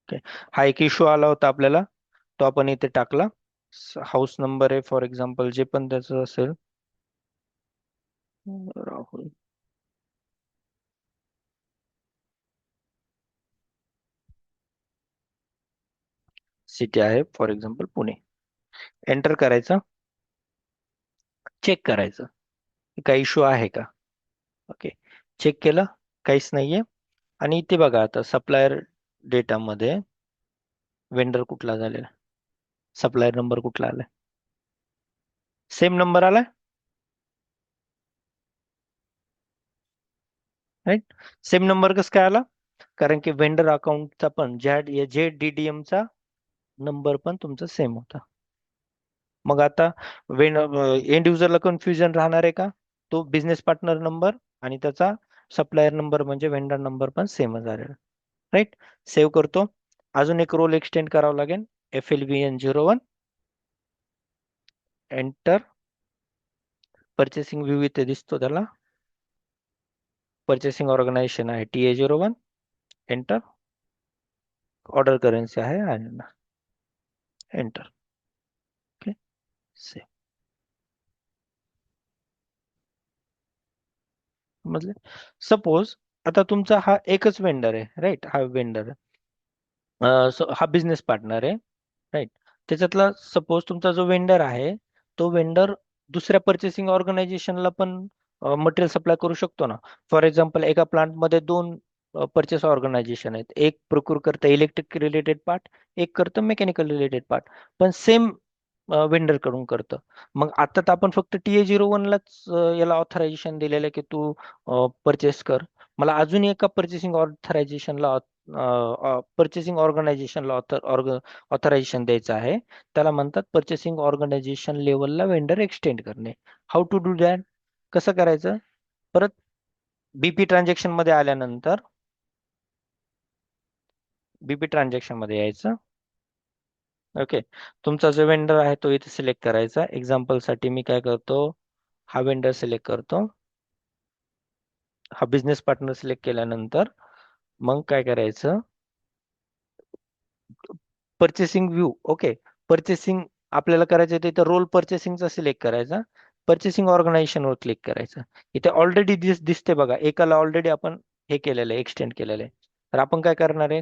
Okay. हा एक issue आला होता आपल्याला, तो आपण इथे टाकला. हाऊस नंबर आहे फॉर एक्झाम्पल, जे पण त्याचं असेल. राहुल. सिटी आहे फॉर एक्झाम्पल पुणे. एंटर करायचं. चेक करायचं काही इश्यू आहे का. ओके. चेक केलं. काहीच नाहीये. आणि इथे बघा आता सप्लायर डेटामध्ये वेंडर कुठला झालेला, सप्लायर नंबर कुठला आलाय, सेम नंबर आलाय. राईट. सेम नंबर कसं काय आला? कारण की वेंडर अकाउंटचा पण जे DDM चा नंबर पण तुमचा सेम होता. मग आता एंड युजरला कन्फ्युजन राहणार आहे का? तो बिझनेस पार्टनर नंबर आणि त्याचा सप्लायर नंबर म्हणजे वेंडर नंबर पण सेमच झालेला. राईट. सेव्ह करतो. अजून एक रोल एक्सटेंड करावा लागेल. FLVN01. एंटर. परचेसिंग व्ह्यू इथे दिसतो त्याला. परचेसिंग ऑर्गनायझेशन आहे TA01. एंटर. ऑर्डर करेन्सी आहे आणि एंटर. ओके. सेव्ह. समजले? सपोज आता तुमचा हा एकच वेंडर आहे, राईट. हा वेंडर हा बिझनेस पार्टनर आहे, राईट. त्याच्यातला सपोज तुमचा जो वेंडर आहे, तो वेंडर दुसऱ्या परचेसिंग ऑर्गनायझेशनला पण मटेरियल सप्लाय करू शकतो ना. फॉर एक्झाम्पल एका प्लांटमध्ये दोन परचेस ऑर्गनायझेशन आहेत. एक प्रोक्यूर करतं इलेक्ट्रिक रिलेटेड पार्ट, एक करतं मेकॅनिकल रिलेटेड पार्ट, पण सेम वेंडर कडून करतं. मग आता तर आपण फक्त TA01लाच याला ऑथरायझेशन दिलेलं आहे की तू परचेस कर. मला अजून एका परचेसिंग ऑर्गनायझेशनला ऑथरायझेशन द्यायचं आहे. त्याला म्हणतात परचेसिंग ऑर्गनायझेशन लेवलला वेंडर एक्सटेंड करणे. How to do that? कसं करायचं? परत BP ट्रान्झॅक्शन मध्ये आल्यानंतर BP ट्रान्झॅक्शन मध्ये यायचं. ओके. तुमचा जो वेंडर आहे तो इथे सिलेक्ट करायचा. एक्झाम्पल साठी मी काय करतो, हा वेंडर सिलेक्ट करतो. हा बिझनेस पार्टनर सिलेक्ट केल्यानंतर मग काय करायचं, परचेसिंग व्ह्यू. ओके. परचेसिंग आपल्याला करायचं आहे, तर रोल परचेसिंगचा सिलेक्ट करायचा. परचेसिंग ऑर्गनायझेशन वर क्लिक करायचं. इथे ऑलरेडी दिसते बघा, एकाला ऑलरेडी आपण हे केलेलं आहे, एक्सटेंड केलेलं आहे. तर आपण काय करणार आहे,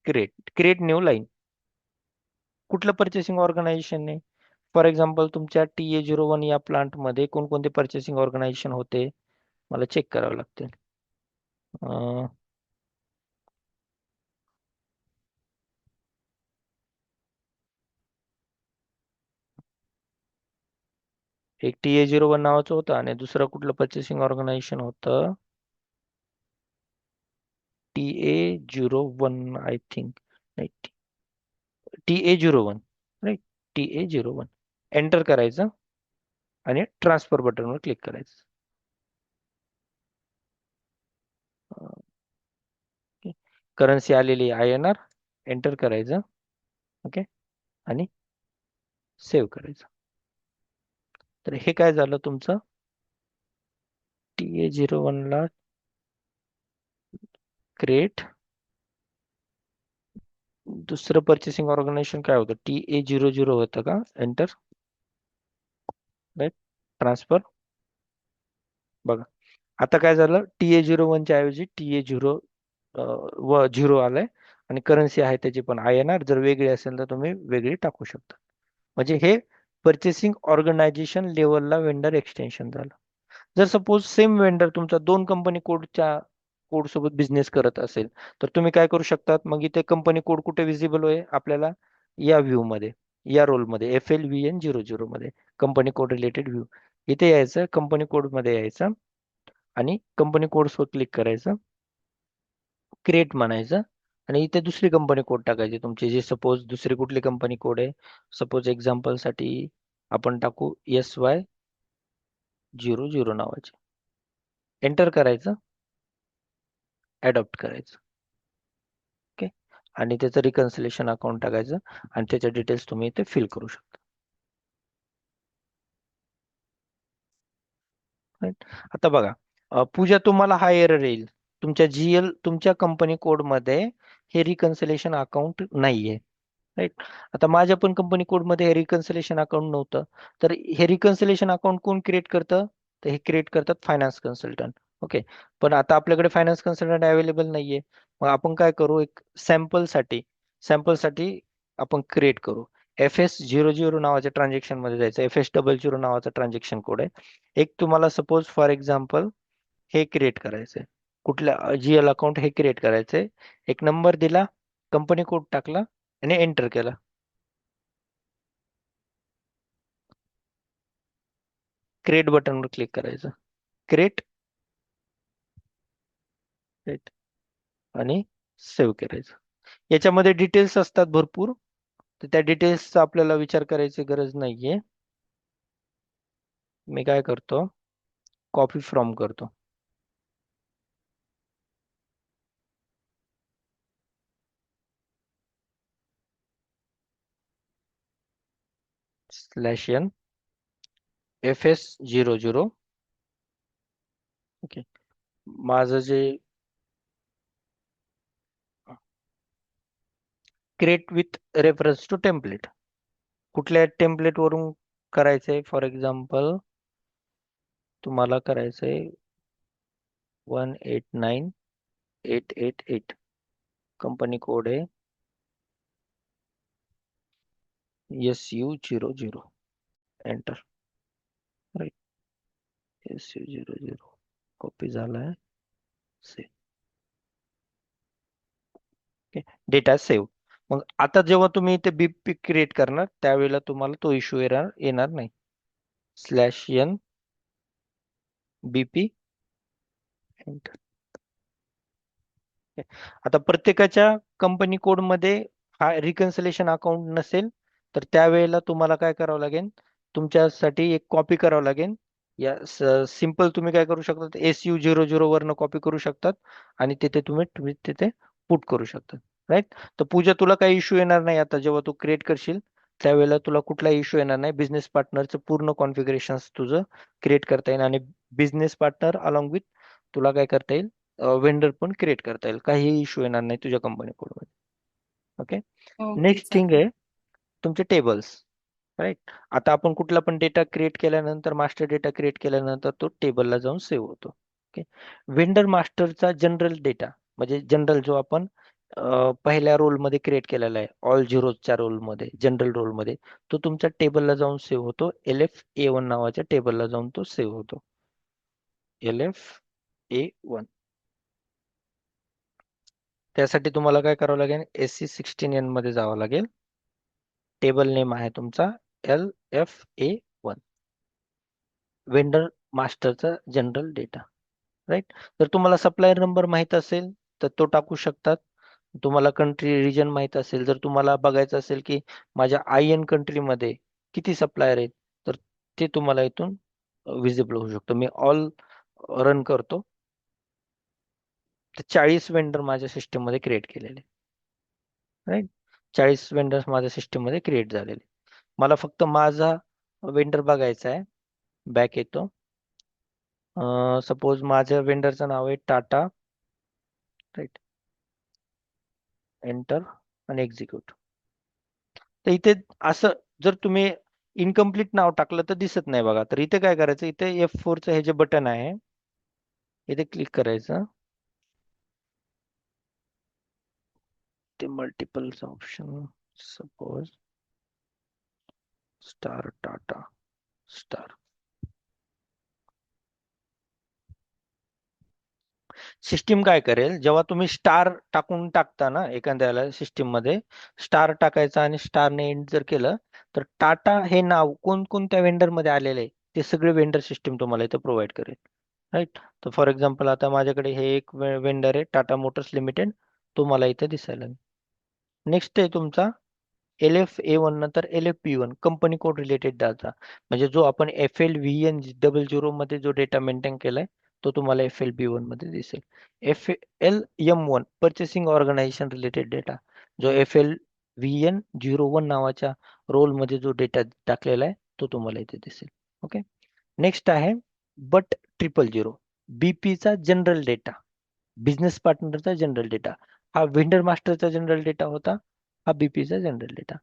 क्रिएट न्यू लाईन. कुठलं परचेसिंग ऑर्गनायझेशन आहे? फॉर एक्झाम्पल तुमच्या TA01 या प्लांट मध्ये कोणकोणते परचेसिंग ऑर्गनायझेशन होते, मला चेक करावं लागतील. एक TA01 नावाचं होतं आणि दुसरं कुठलं परचेसिंग ऑर्गनायझेशन होतं, TA01 आय थिंक. नाही, TA01. राईट. TA01. एंटर करायचं आणि ट्रान्सफर बटनवर क्लिक करायचं. करन्सी आलेली INR. एंटर करायचं. ओके. आणि सेव्ह करायचं. तर हे काय झालं तुमचं, TA01 ला क्रिएट. दुसरं परचेसिंग ऑर्गनायझेशन काय होतं, TA00 होतं का? एंटर. राईट. ट्रान्सफर. बघा आता काय झालं, TA01 च्या ऐवजी TA0 व 0 आलंय. आणि करन्सी आहे त्याची पण INR. जर वेगळी असेल तर तुम्ही वेगळी टाकू शकता. म्हणजे हे परचेसिंग ऑर्गनायझेशन लेवलला वेंडर एक्सटेन्शन झालं. जर सपोज सेम वेंडर तुमचा दोन कंपनी कोडच्या कोड सोबत बिझनेस करत असेल, तर तुम्ही काय करू शकतात, मग इथे कंपनी कोड कुठे विजिबल होईल आपल्याला, या व्ह्यू मध्ये, या रोल मध्ये, FLVN00 मध्ये, कंपनी कोड रिलेटेड व्ह्यू. इथे यायचं, कंपनी कोड मध्ये यायचं आणि कंपनी कोड्सवर क्लिक करायचं. क्रिएट म्हणायचं आणि इथे दुसरी कंपनी कोड टाकायची तुमची, जे सपोज दुसरी कुठली कंपनी कोड आहे. सपोज एक्झाम्पल साठी आपण टाकू SY00 नावाचे. एंटर करायचं. अडॉप्ट करायचं. ओके. आणि त्याचं रिकन्सिलेशन अकाउंट टाकायचं आणि त्याच्या डिटेल्स तुम्ही इथे फिल करू शकता. Right? आता बघा, पूजा तुम्हाला हा एरर येईल. तुमच्या GL तुमच्या कंपनी कोड मध्ये हे रिकन्सिलेशन अकाउंट नाहीये. राईट. आता माझ्या पण कंपनी कोडमध्ये हे रिकन्सिलेशन अकाउंट नव्हतं. तर हे रिकन्सिलेशन अकाउंट कोण क्रिएट करतं? तर हे क्रिएट करतात फायनान्स कन्सल्टंट. ओके. पण आता आपल्याकडे फायनान्स कन्सल्टंट अवेलेबल नाहीये. मग आपण काय करू? एक सॅम्पलसाठी आपण क्रिएट करू. FS00 नावाच्या ट्रान्झॅक्शन मध्ये जायचं. FS00 नावाचा ट्रान्झॅक्शन कोड आहे. एक तुम्हाला सपोज फॉर एक्झाम्पल हे क्रिएट करायचंय. कुठल्या GL अकाउंट हे क्रिएट करायचंय. एक नंबर दिला, कंपनी कोड टाकला आणि एंटर केला. क्रिएट बटनवर क्लिक करायचं. क्रिएट क्रिएट आणि सेव्ह करायचं. याच्यामध्ये डिटेल्स असतात भरपूर, तर त्या डिटेल्सचा आपल्याला विचार करायची गरज नाहीये. मी काय करतो? कॉपी फ्रॉम करतो. /n FS00. ओके. माझं जे create with reference to template, कुठल्या टेम्पलेट वरून करायचंय? फॉर एक्झाम्पल तुम्हाला करायचंय 189888. कंपनी कोड आहे SU00. Enter. Right. SU00 copy झालाय. सेव्ह. ओके. Data save. मग आता जेव्हा तुम्ही इथे BP क्रिएट करणार त्यावेळेला तुम्हाला तो इश्यू येणार नाही. /n BP enter. आता प्रत्येकाच्या कंपनी कोड मध्ये हा रिकन्सिलेशन अकाउंट नसेल, तर त्यावेळेला तुम्हाला काय करावं लागेल? तुमच्यासाठी एक कॉपी करावं लागेल. या सिंपल तुम्ही काय करू शकता? SU00 वरनं कॉपी करू शकतात आणि तिथे तुम्ही तुम्ही तिथे पुट करू शकता. राईट. तर पूजा, तुला काही इश्यू येणार नाही. आता जेव्हा तू क्रिएट करशील त्यावेळेला तुला कुठलाही इश्यू येणार नाही. बिझनेस पार्टनरचं पूर्ण कॉन्फिगरेशन तुझं क्रिएट करता येईल आणि बिझनेस पार्टनर अलॉंग विथ तुला काय करता येईल? वेंडर पण क्रिएट करता येईल. काही इश्यू येणार नाही तुझ्या कंपनी कोडमध्ये. ओके. ओके नेक्स्ट थिंग चालेल. आहे तुमचे टेबल्स. राईट. आता आपण कुठला पण डेटा क्रिएट केल्यानंतर, मास्टर डेटा क्रिएट केल्यानंतर तो टेबलला जाऊन सेव्ह होतो. ओके. वेंडर मास्टरचा जनरल डेटा म्हणजे जनरल जो आपण पहिल्या रोलमध्ये क्रिएट केलेला आहे, ऑल झिरोजच्या रोलमध्ये, जनरल रोलमध्ये, तो तुमच्या टेबलला जाऊन सेव्ह होतो. LFA1 नावाच्या टेबलला जाऊन तो सेव्ह होतो. LFA1. त्यासाठी तुम्हाला काय करावं लागेल? SC16N मध्ये जावं लागेल. टेबल नेम आहे तुमचा LFA1, वेंडर मास्टरचा जनरल डेटा. राईट. जर तुम्हाला सप्लायर नंबर माहित असेल तर तो टाकू शकतात. तुम्हाला कंट्री रिजन माहित असेल, जर तुम्हाला बघायचं असेल की माझ्या IN कंट्रीमध्ये किती सप्लायर आहेत, तर ते तुम्हाला इथून विजिबल होऊ शकतो. मी ऑल रन करतो, तर 40 वेंडर माझ्या सिस्टीम मध्ये क्रिएट केलेले. राईट. 40 वेंडर्स माझ्या सिस्टीम मध्ये क्रिएट झालेले. मला फक्त माझा वेंडर बघायचा आहे. बॅक येतो. सपोज माझ्या वेंडरचं नाव आहे टाटा. राईट. एंटर आणि एक्झिक्यूट. तर इथे असं जर तुम्ही इनकम्प्लीट नाव टाकलं तर दिसत नाही बघा. तर इथे काय करायचं? इथे F4चं हे जे बटन आहे इथे क्लिक करायचं. ते multiples option, suppose star Tata star. System काय करेल, जेव्हा तुम्ही स्टार टाकून टाकता ना एखाद्याला सिस्टीम मध्ये, स्टार टाकायचा आणि स्टारने एंड जर केलं तर टाटा हे नाव कोणकोणत्या वेंडर मध्ये आलेले आहे ते सगळे वेंडर सिस्टीम तुम्हाला इथं प्रोव्हाइड करेल. राईट. तर फॉर एक्झाम्पल आता माझ्याकडे हे एक वेंडर आहे टाटा मोटर्स लिमिटेड, तो मला इथे दिसायला. नेक्स्ट आहे तुमचा LFA1 नंतर LFP1 company code related data, म्हणजे जो आपण FLVN00 मध्ये जो डेटा मेंटेन केलाय तो तुम्हाला FLP1 मध्ये दिसेल. FLM1 purchasing organisation related data, जो FLVN01 नावाच्या रोल मध्ये जो डेटा टाकलेला आहे तो तुम्हाला इथे दिसेल. ओके. नेक्स्ट आहे BUT000, BPचा जनरल डेटा, बिझनेस पार्टनरचा जनरल डेटा. हा वेंडर मास्टरचा जनरल डेटा होता, हा बीपीचा जनरल डेटा.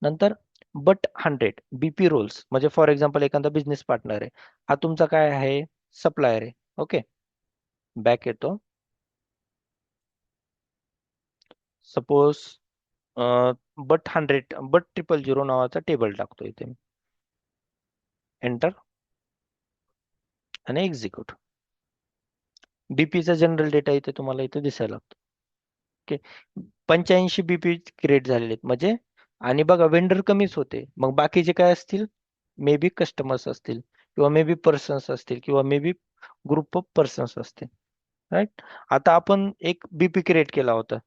नंतर बट 100 बीपी रोल्स, म्हणजे फॉर एक्झाम्पल एखादा बिझनेस पार्टनर आहे, हा तुमचा काय आहे, सप्लायर आहे. ओके, बॅक येतो. सपोज बट 000 नावाचा टेबल टाकतो इथे, एंटर आणि एक्झिक्यूट. बीपीचा जनरल डेटा इथे तुम्हाला इथे दिसायला लागतो. ओके, 85 बीपी क्रिएट झालेले आहेत म्हणजे. आणि बघा वेंडर कमीच होते, मग बाकीचे काय असतील, मे बी कस्टमर्स असतील, किंवा मे बी पर्सन्स असतील, किंवा may be group of persons असतील. राईट. आता आपण एक बीपी क्रिएट केला होता,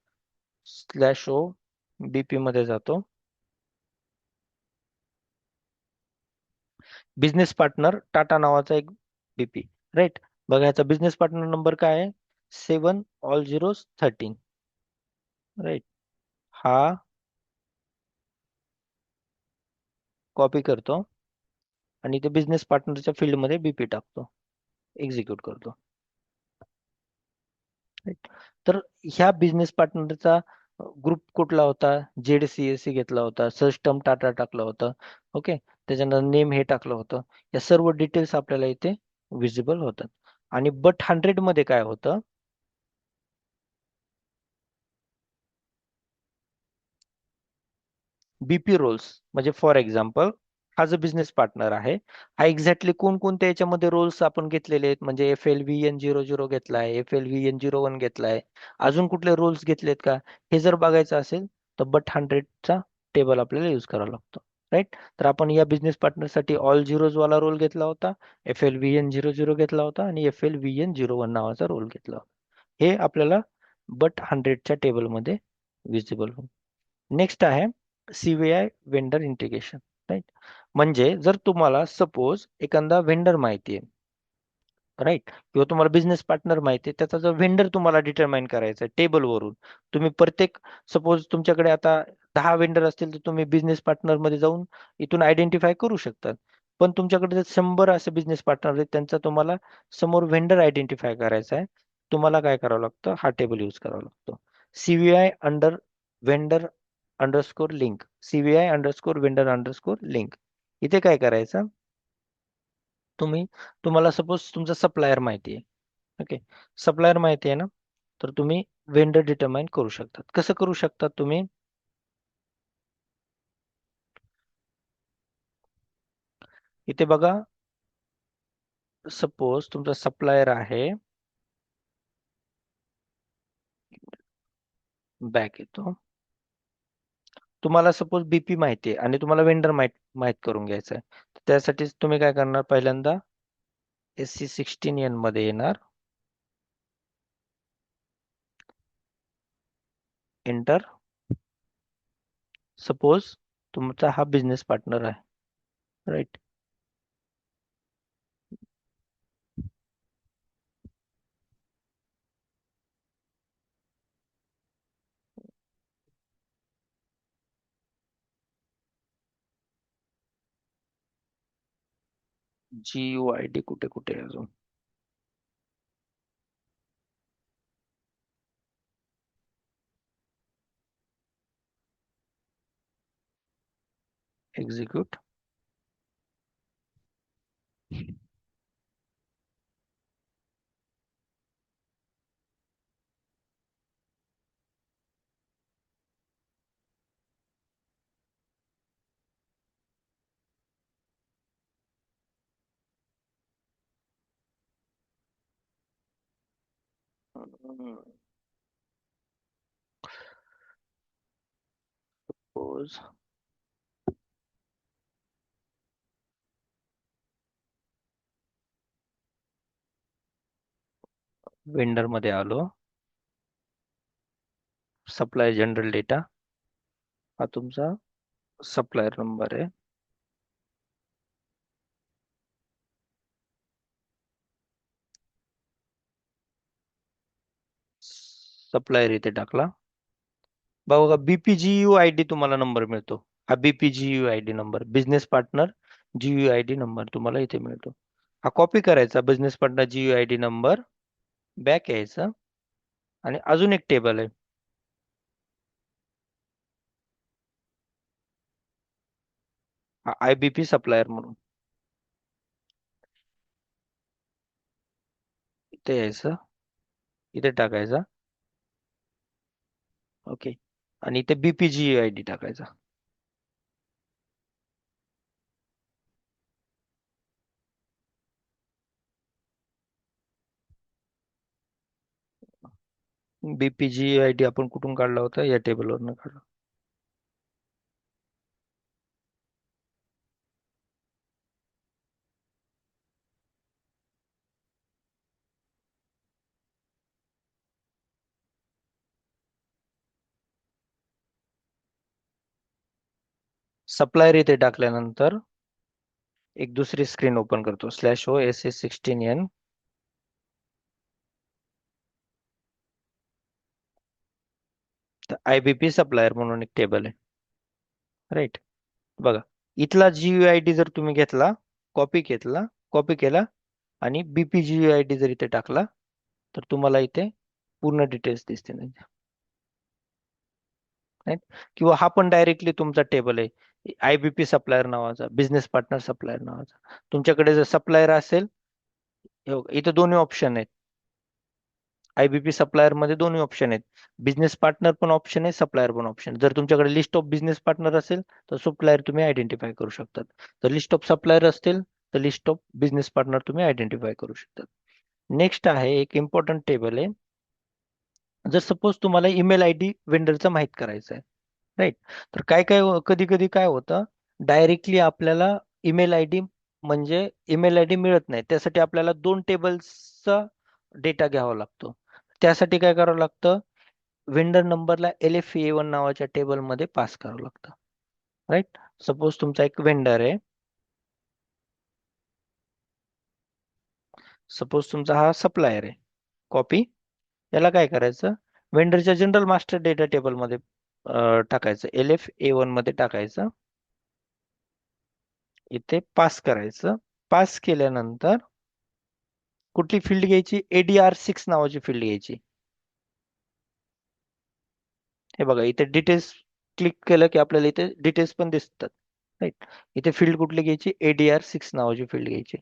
स्लॅश ओ बीपी मध्ये जातो, बिझनेस पार्टनर टाटा नावाचा एक बीपी. राईट. बघा याचा बिझनेस पार्टनर नंबर काय आहे, 7 all zeros 13. राईट. हा कॉपी करतो आणि ते बिझनेस पार्टनरच्या फील्डमध्ये बीपी टाकतो, एक्झिक्यूट करतो. Right. तर ह्या बिझनेस पार्टनरचा ग्रुप कुठला होता, जेडसीएसी घेतला होता, सिस्टम टाटा टाकलं होतं. ओके, त्याच्यानंतर नेम हे टाकलं होतं. या सर्व डिटेल्स आपल्याला इथे विजिबल होतात. आणि बट 100 मध्ये काय होतं, बीपी रोल्स, म्हणजे फॉर एक्झाम्पल हा जो बिझनेस पार्टनर आहे, हा एक्झॅक्टली कोणकोणत्या याच्यामध्ये रोल्स आपण घेतलेले आहेत, म्हणजे FLVN00 घेतलाय, FLVN01 घेतलाय, अजून कुठले रोल्स घेतलेत का, हे जर बघायचं असेल तर बट 100चा टेबल आपल्याला युज करावा लागतो. राईट. तर आपण या बिझनेस पार्टनरसाठी ऑल झिरोज वाला रोल घेतला होता, FLVN00 घेतला होता, आणि FLVN01 नावाचा रोल घेतला होता. हे आपल्याला बट 100च्या टेबलमध्ये विजिबल होईल. नेक्स्ट आहे सीव्हीआय वेंडर इंटिग्रेशन. राईट. म्हणजे जर तुम्हाला सपोज एखादा वेंडर माहिती आहे, राईट, किंवा तुम्हाला बिझनेस पार्टनर माहिती आहे, त्याचा जर वेंडर तुम्हाला डिटरमाइन करायचा आहे टेबलवरून, तुम्ही प्रत्येक, सपोज तुमच्याकडे आता 10 वेंडर असतील तर तुम्ही बिझनेस पार्टनर मध्ये जाऊन इथून आयडेंटिफाय करू शकतात. पण तुमच्याकडे जर 100 असे बिझनेस पार्टनर आहेत, त्यांचा तुम्हाला समोर वेंडर आयडेंटिफाय करायचा आहे, तुम्हाला काय करावं लागतं, हा टेबल यूज करावा लागतो. CVI under vendor underscore link, CVI underscore vendor underscore link. इथे काय करायचं, तुम्हाला सपोज तुमचा सप्लायर माहिती आहे. ओके, सप्लायर माहिती आहे ना, तर तुम्ही वेंडर डिटरमाइन करू शकतात. कसं करू शकतात तुम्ही, इथे बघा, सपोज तुमचा सप्लायर आहे, बॅक येतो, तुम्हाला सपोज बीपी माहिती आहे आणि तुम्हाला वेंडर माहित माहित करून घ्यायचं आहे. त्यासाठी तुम्ही काय करणार, पहिल्यांदा SC16N मध्ये येणार, एंटर. सपोज तुमचा हा बिझनेस पार्टनर आहे, राईट. GUID कुठे कुठे आहे अजून, एक्झिक्यूट. सपोज वेंडर मध्ये आलो, सप्लाय जनरल डेटा, हा तुमचा सप्लायर नंबर आहे, सप्लायर इथे टाकला. बघा BPGU आयडी तुम्हाला नंबर मिळतो, हा BPGU ID number, business partner GU ID number तुम्हाला इथे मिळतो. हा कॉपी करायचा business partner GU ID number, back यायचा, आणि अजून एक टेबल आहे, आयबीपी सप्लायर म्हणून इथे यायचं, इथे टाकायचा. ओके. आणि इथे बीपीजी आयडी टाकायचा. बीपीजी आयडी आपण कुठून काढला होता? या टेबलवरनं काढला. सप्लायर इथे टाकल्यानंतर एक दुसरी स्क्रीन ओपन करतो, /o SS16N. तर आयबीपी सप्लायर म्हणून एक टेबल आहे, राईट. बघा, इथला जीयूआय आय डी जर तुम्ही घेतला, कॉपी केला आणि बीपीजीयूआय आय डी जर इथे टाकला, तर तुम्हाला इथे पूर्ण डिटेल्स दिसते नाही, राईट. किंवा हा पण डायरेक्टली तुमचा टेबल आहे, आयबीपी सप्लायर नावाचा, बिझनेस पार्टनर सप्लायर नावाचा. तुमच्याकडे जर सप्लायर असेल, हे बघा, इथे दोन्ही ऑप्शन आहेत. आयबीपी सप्लायर मध्ये दोन्ही ऑप्शन आहेत, बिझनेस पार्टनर पण ऑप्शन आहे, सप्लायर पण ऑप्शन. जर तुमच्याकडे लिस्ट ऑफ बिझनेस पार्टनर असेल तर सप्लायर तुम्ही आयडेंटिफाय करू शकतात. जर लिस्ट ऑफ सप्लायर असतील तर लिस्ट ऑफ बिझनेस पार्टनर तुम्ही आयडेंटिफाय करू शकतात. नेक्स्ट आहे एक इम्पॉर्टंट टेबल आहे. जर सपोज तुम्हाला ईमेल आय डी वेंडरचा माहित करायचा आहे, राईट. तर काय काय कधी कधी काय होतं, डायरेक्टली आपल्याला ईमेल आय डी म्हणजे ईमेल आय डी मिळत नाही. त्यासाठी आपल्याला दोन टेबल्सचा डेटा घ्यावा लागतो. त्यासाठी काय करावं लागतं, वेंडर नंबरला LFA1 नावाच्या टेबलमध्ये पास करावं लागतं, राईट. सपोज तुमचा एक वेंडर आहे, सपोज तुमचा हा सप्लायर आहे, कॉपी. याला काय करायचं, वेंडरच्या जनरल मास्टर डेटा टेबलमध्ये टाकायचं, LFA1 मध्ये टाकायचं, इथे पास करायचं. पास केल्यानंतर कुठली फील्ड घ्यायची, ADR6 नावाची फील्ड घ्यायची. हे बघा, इथे डिटेल्स क्लिक केलं की आपल्याला इथे डिटेल्स पण दिसतात, राईट. इथे फील्ड कुठली घ्यायची, ADR6 नावाची फील्ड घ्यायची.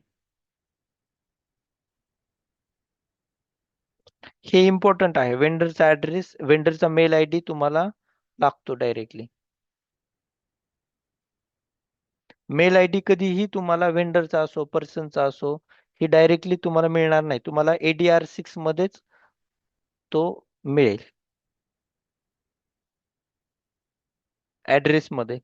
हे इम्पॉर्टंट आहे, वेंडरचा ऍड्रेस, वेंडरचा मेल आय डी तुम्हाला लागतो डायरेक्टली. मेल आय डी कधीही तुम्हाला वेंडरचा असो पर्सनचा असो, ही डायरेक्टली तुम्हाला मिळणार नाही, तुम्हाला ADR6 मध्येच तो मिळेल, ऍड्रेस मध्ये.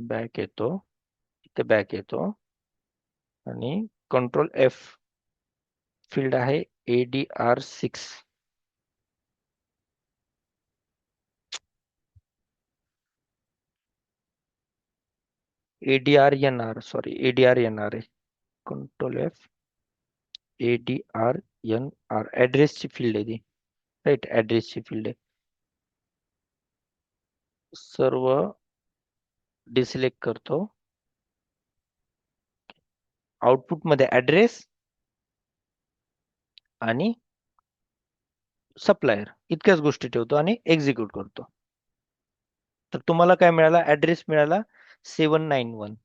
बॅक येतो, इथे बॅक येतो आणि Ctrl F, फील्ड आहे ADR6. ADRNR, सॉरी, ADRNR आहे. Ctrl F, ADRNR ऍड्रेसची फील्ड आहे ती, राईट, ऍड्रेसची फील्ड आहे. सर्व डिसिलेक्ट करतो, आउटपुट मध्ये ऍड्रेस आणि सप्लायर इतक्याच गोष्टी ठेवतो आणि एक्झिक्यूट करतो. तर तुम्हाला काय मिळाला, ऍड्रेस मिळाला 791.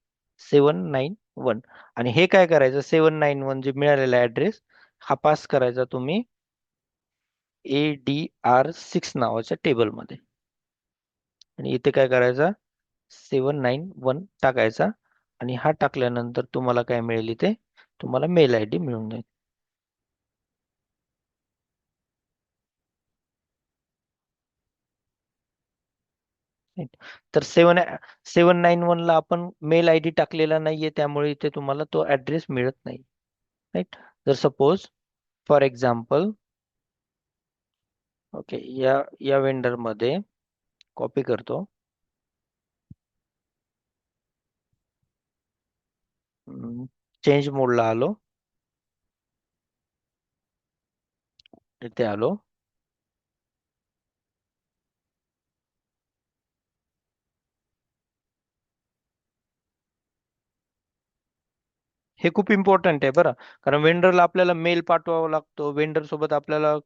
आणि हे काय करायचं, 791 जे मिळालेला ऍड्रेस हा पास करायचा तुम्ही ADR6 नावाच्या टेबलमध्ये. आणि इथे काय करायचा, 791 टाकायचा. आणि हा टाकल्यानंतर तुम्हाला काय मिळेल, इथे तुम्हाला मेल आय डी मिळून जाईल. Right. तर 791 ला आपण मेल आय डी टाकलेला नाहीये, त्यामुळे इथे तुम्हाला तो ऍड्रेस मिळत नाही, राईट. जर सपोज फॉर एक्झाम्पल, ओके, या वेंडर मध्ये कॉपी करतो, चेंज मोडला आलो, इथे आलो, हे खूप इम्पॉर्टंट आहे बरं. कारण वेंडरला आपल्याला मेल पाठवावा लागतो, वेंडर सोबत आपल्याला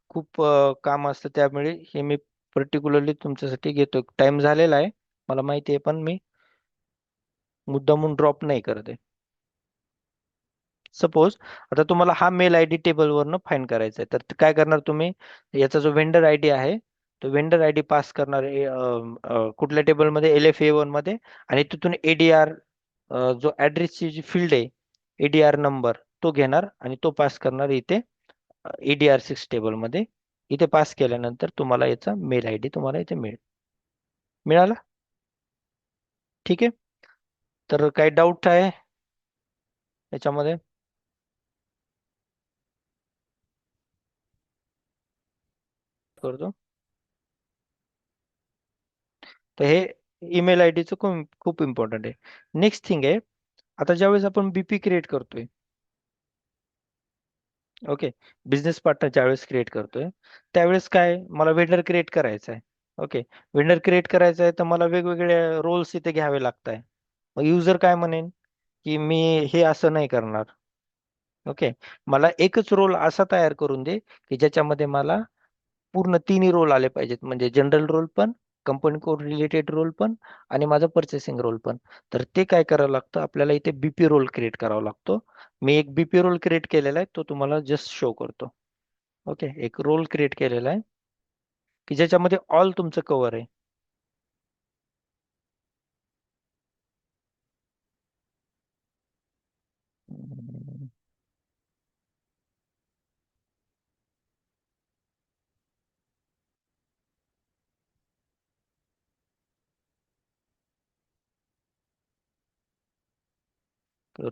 खूप काम असतं, त्यामुळे हे मी पर्टिक्युलरली तुमच्यासाठी घेतो. टाइम झालेला आहे मला माहिती आहे, पण मी मुद्दामून ड्रॉप नाही करत आहे. सपोज आता तुम्हाला हा मेल आय डी टेबलवरनं फाइंड करायचा आहे, तर काय करणार तुम्ही? याचा जो वेंडर आय डी आहे, तो वेंडर आय डी पास करणार कुठल्या टेबलमध्ये? LFA1 मध्ये. आणि तिथून ADR, जो ऍड्रेसची जी फील्ड आहे, ADR नंबर तो घेणार आणि तो पास करणार इथे ADR6 टेबलमध्ये. इथे पास केल्यानंतर तुम्हाला याचा मेल आय डी तुम्हाला इथे मिळाला. ठीक आहे. तर काही डाऊट आहे याच्यामध्ये? करतो. तर हे ईमेल आय डीचं खूप खूप इम्पॉर्टंट आहे. नेक्स्ट थिंग आहे, आता ज्यावेळेस आपण BP क्रिएट करतोय, ओके, बिझनेस पार्टनर ज्यावेळेस क्रिएट करतोय, त्यावेळेस काय मला वेंडर क्रिएट करायचा आहे. ओके, वेंडर क्रिएट करायचा आहे तर मला वेगवेगळे रोल्स इथे घ्यावे लागत आहे. मग युजर काय म्हणेन की मी हे असं नाही करणार. ओके, मला एकच रोल असा तयार करून दे की ज्याच्यामध्ये मला पूर्ण तिन्ही रोल आले पाहिजेत, म्हणजे जनरल रोल पण, कंपनी कोड रिलेटेड रोल पण, आणि माझं परचेसिंग रोल पण. तर ते काय करावं लागतं आपल्याला? इथे BP रोल क्रिएट करावा लागतो. मी एक BP रोल क्रिएट केलेला आहे, तो तुम्हाला जस्ट शो करतो. ओके, एक रोल क्रिएट केलेला आहे की ज्याच्यामध्ये ऑल तुमचं कव्हर आहे.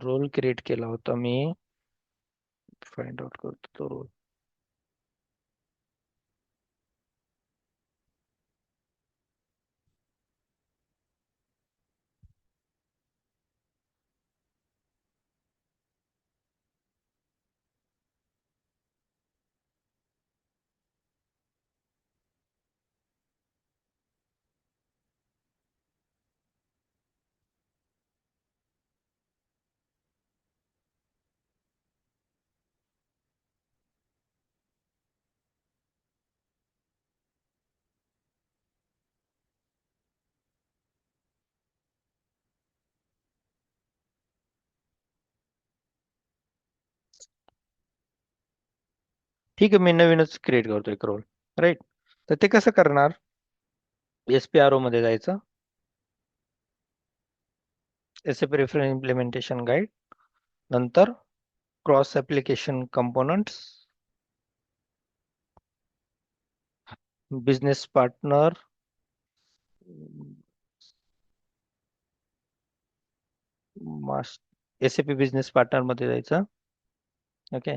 रोल क्रिएट केला होता मी, फाइंड आउट करतो तो रोल. ठीक आहे, मी नवीनच क्रिएट करतो एक रोल. राईट. तर ते कसं करणार? SPRO मध्ये जायचं, SAP रेफरन्स इम्प्लिमेंटेशन गाईड, नंतर cross application components, business partner, SAP business partner मध्ये जायचं. ओके,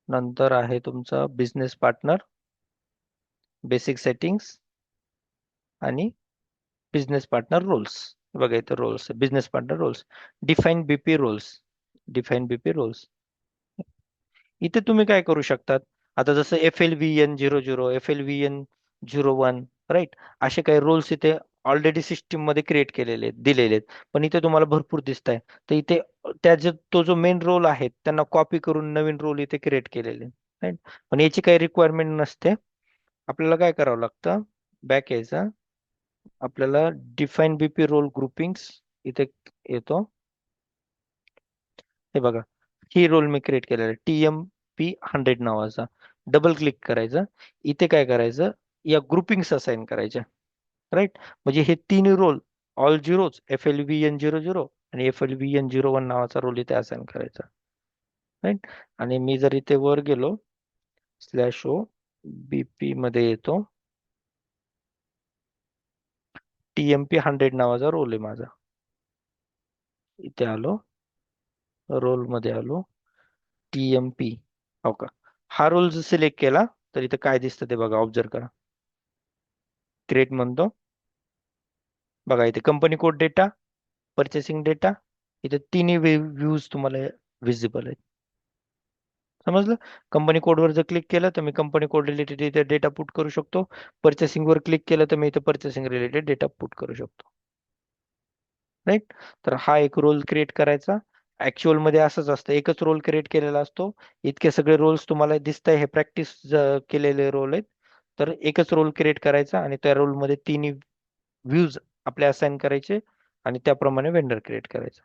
नंतर आहे तुमचा बिझनेस पार्टनर, बेसिक सेटिंग्स, आणि बिझनेस पार्टनर रोल्स. बघा इथे roles, business partner roles, define BP roles, define BP roles. इथे तुम्ही काय करू शकतात? आता जसं FLVN00, FLVN01, राईट, असे काही रोल्स इथे ऑलरेडी सिस्टीम मध्ये क्रिएट केलेले आहेत, दिलेले आहेत, पण इथे तुम्हाला भरपूर दिसत आहे. तर इथे तो जो मेन रोल आहे त्यांना कॉपी करून नवीन रोल इथे क्रिएट केलेले, राईट. पण याची काही रिक्वायरमेंट नसते. आपल्याला काय करावं लागतं? बॅक यायचं, आपल्याला डिफाईन BP रोल ग्रुपिंग्स इथे येतो. हे बघा, ही रोल मी क्रिएट केलेला आहे, TMP100 नावाचा. डबल क्लिक करायचं, इथे काय करायचं? या ग्रुपिंग्स असाइन करायच्या, राईट. म्हणजे हे तिन्ही रोल, ऑल झिरोज, FLVN00 आणि FLVN01 नावाचा रोल इथे असाइन करायचा, राईट. आणि मी जर इथे वर गेलो, /O BP मध्ये येतो, TMP100 नावाचा रोल आहे माझा. इथे आलो, रोल मध्ये आलो, TMP, हो का, हा रोल जर सिलेक्ट केला तर इथे काय दिसतं ते बघा, ऑब्झर्व करा. क्रिएट म्हणतो, बघा इथे company code data, purchasing data, इथे तिन्ही व्ह्यूज तुम्हाला विजिबल आहेत. समजलं? कंपनी कोड वर जर क्लिक केलं तर मी कंपनी कोड रिलेटेड इथे डेटा पुट करू शकतो. परचेसिंग वर क्लिक केलं तर मी इथे परचेसिंग रिलेटेड डेटा पुट करू शकतो, राईट. तर हा एक रोल क्रिएट करायचा. ऍक्च्युअल मध्ये असंच असतं, एकच रोल क्रिएट केलेला असतो. इतके सगळे रोल्स तुम्हाला दिसत आहे, हे प्रॅक्टिस केलेले रोल आहेत. तर एकच रोल क्रिएट करायचा आणि त्या रोल मध्ये तिन्ही व्ह्यूज आपले असाइन करायचे आणि त्याप्रमाणे वेंडर क्रिएट करायचा.